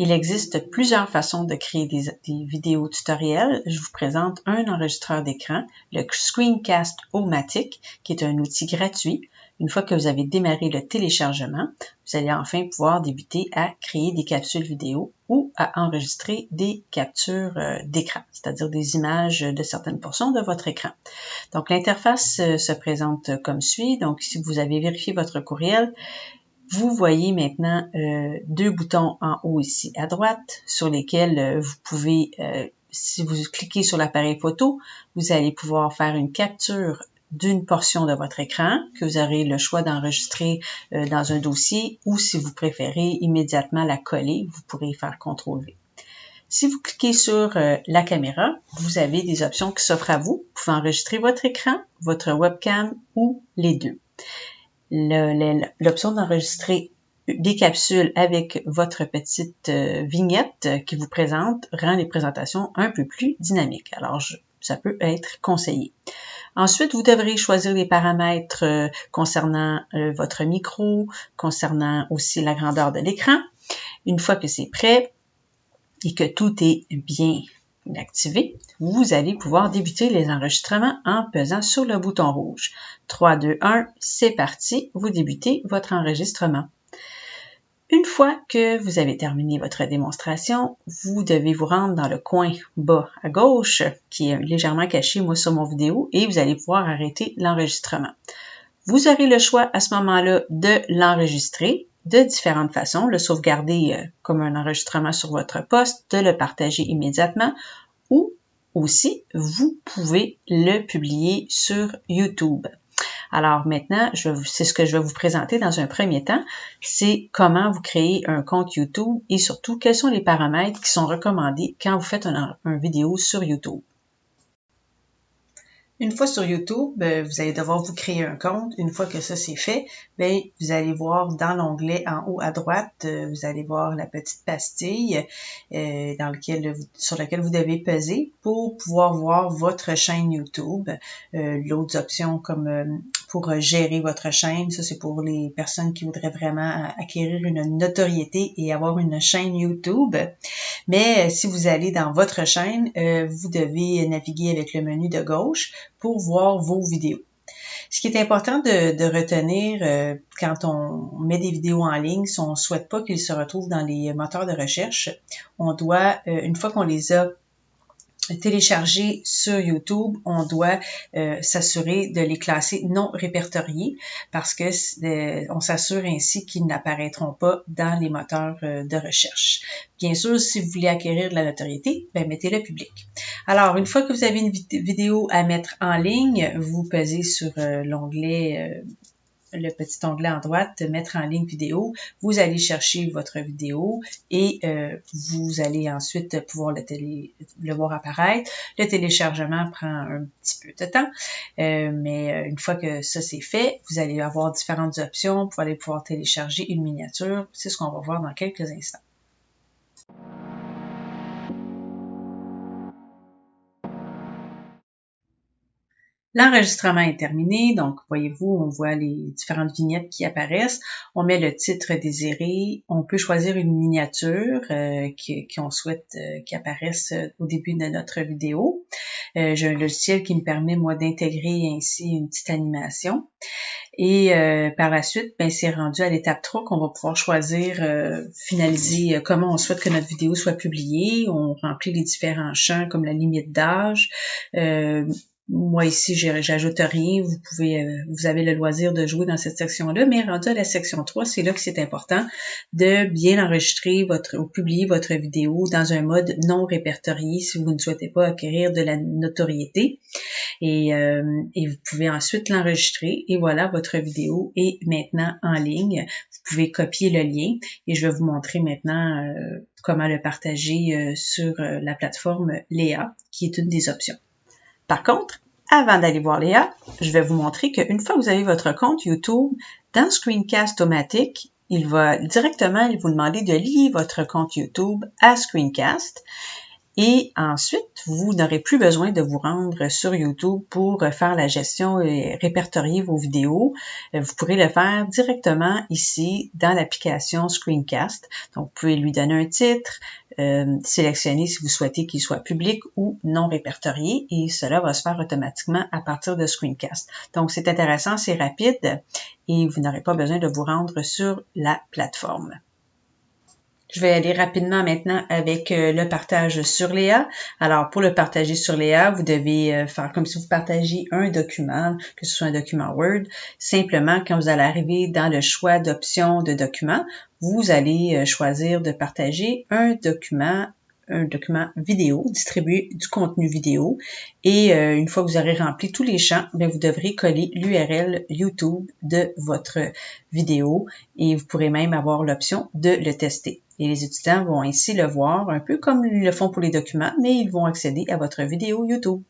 Il existe plusieurs façons de créer des vidéos tutoriels. Je vous présente un enregistreur d'écran, le Screencast-O-Matic, qui est un outil gratuit. Une fois que vous avez démarré le téléchargement, vous allez enfin pouvoir débuter à créer des capsules vidéo ou à enregistrer des captures d'écran, c'est-à-dire des images de certaines portions de votre écran. Donc, l'interface se présente comme suit. Donc, si vous avez vérifié votre courriel, vous voyez maintenant deux boutons en haut ici à droite sur lesquels vous pouvez, si vous cliquez sur l'appareil photo, vous allez pouvoir faire une capture d'une portion de votre écran que vous aurez le choix d'enregistrer dans un dossier ou si vous préférez immédiatement la coller, vous pourrez faire CTRL-V. Si vous cliquez sur la caméra, vous avez des options qui s'offrent à vous. Vous pouvez enregistrer votre écran, votre webcam ou les deux. L'option d'enregistrer des capsules avec votre petite vignette qui vous présente rend les présentations un peu plus dynamiques. Alors, ça peut être conseillé. Ensuite, vous devrez choisir les paramètres concernant votre micro, concernant aussi la grandeur de l'écran. Une fois que c'est prêt et que tout est bien activé, vous allez pouvoir débuter les enregistrements en pesant sur le bouton rouge. 3, 2, 1, c'est parti, vous débutez votre enregistrement. Une fois que vous avez terminé votre démonstration, vous devez vous rendre dans le coin bas à gauche, qui est légèrement caché, moi, sur mon vidéo, et vous allez pouvoir arrêter l'enregistrement. Vous aurez le choix à ce moment-là de l'enregistrer de différentes façons, le sauvegarder comme un enregistrement sur votre poste, de le partager immédiatement ou aussi vous pouvez le publier sur YouTube. Alors maintenant, c'est ce que je vais vous présenter dans un premier temps, c'est comment vous créez un compte YouTube et surtout quels sont les paramètres qui sont recommandés quand vous faites une vidéo sur YouTube. Une fois sur YouTube, vous allez devoir vous créer un compte. Une fois que ça c'est fait, vous allez voir dans l'onglet en haut à droite, vous allez voir la petite pastille sur laquelle vous devez peser pour pouvoir voir votre chaîne YouTube. L'autre option comme pour gérer votre chaîne, ça c'est pour les personnes qui voudraient vraiment acquérir une notoriété et avoir une chaîne YouTube. Mais si vous allez dans votre chaîne, vous devez naviguer avec le menu de gauche pour voir vos vidéos. Ce qui est important de retenir quand on met des vidéos en ligne, si on ne souhaite pas qu'ils se retrouvent dans les moteurs de recherche, on doit, une fois qu'on les a téléchargés sur YouTube, on doit s'assurer de les classer non répertoriés parce que on s'assure ainsi qu'ils n'apparaîtront pas dans les moteurs de recherche. Bien sûr, si vous voulez acquérir de la notoriété, mettez-le public. Alors, une fois que vous avez une vidéo à mettre en ligne, vous pesez sur l'onglet le petit onglet en droite, mettre en ligne vidéo, vous allez chercher votre vidéo et vous allez ensuite pouvoir le voir apparaître. Le téléchargement prend un petit peu de temps, mais une fois que ça c'est fait, vous allez avoir différentes options pour aller pouvoir télécharger une miniature. C'est ce qu'on va voir dans quelques instants. L'enregistrement est terminé, donc voyez-vous, on voit les différentes vignettes qui apparaissent. On met le titre désiré. On peut choisir une miniature qu'on souhaite qui apparaisse au début de notre vidéo. J'ai un logiciel qui me permet, moi, d'intégrer ainsi une petite animation. Et par la suite, c'est rendu à l'étape 3 qu'on va pouvoir choisir, finaliser comment on souhaite que notre vidéo soit publiée. On remplit les différents champs comme la limite d'âge. Moi ici, j'ajoute rien. Vous avez le loisir de jouer dans cette section-là, mais rendu à la section 3, c'est là que c'est important de bien enregistrer ou publier votre vidéo dans un mode non répertorié si vous ne souhaitez pas acquérir de la notoriété. Et vous pouvez ensuite l'enregistrer et voilà, votre vidéo est maintenant en ligne. Vous pouvez copier le lien et je vais vous montrer maintenant comment le partager sur la plateforme Léa, qui est une des options. Par contre, avant d'aller voir Léa, je vais vous montrer qu'une fois que vous avez votre compte YouTube, dans Screencast-O-Matic, il va directement vous demander de lier votre compte YouTube à Screencast. Et ensuite, vous n'aurez plus besoin de vous rendre sur YouTube pour faire la gestion et répertorier vos vidéos. Vous pourrez le faire directement ici dans l'application Screencast. Donc, vous pouvez lui donner un titre, sélectionner si vous souhaitez qu'il soit public ou non répertorié et cela va se faire automatiquement à partir de Screencast. Donc, c'est intéressant, c'est rapide et vous n'aurez pas besoin de vous rendre sur la plateforme. Je vais aller rapidement maintenant avec le partage sur Léa. Alors, pour le partager sur Léa, vous devez faire comme si vous partagiez un document, que ce soit un document Word. Simplement, quand vous allez arriver dans le choix d'options de documents, vous allez choisir de partager un document vidéo, distribuer du contenu vidéo. Et une fois que vous aurez rempli tous les champs, bien, vous devrez coller l'URL YouTube de votre vidéo et vous pourrez même avoir l'option de le tester. Et les étudiants vont ainsi le voir un peu comme ils le font pour les documents, mais ils vont accéder à votre vidéo YouTube.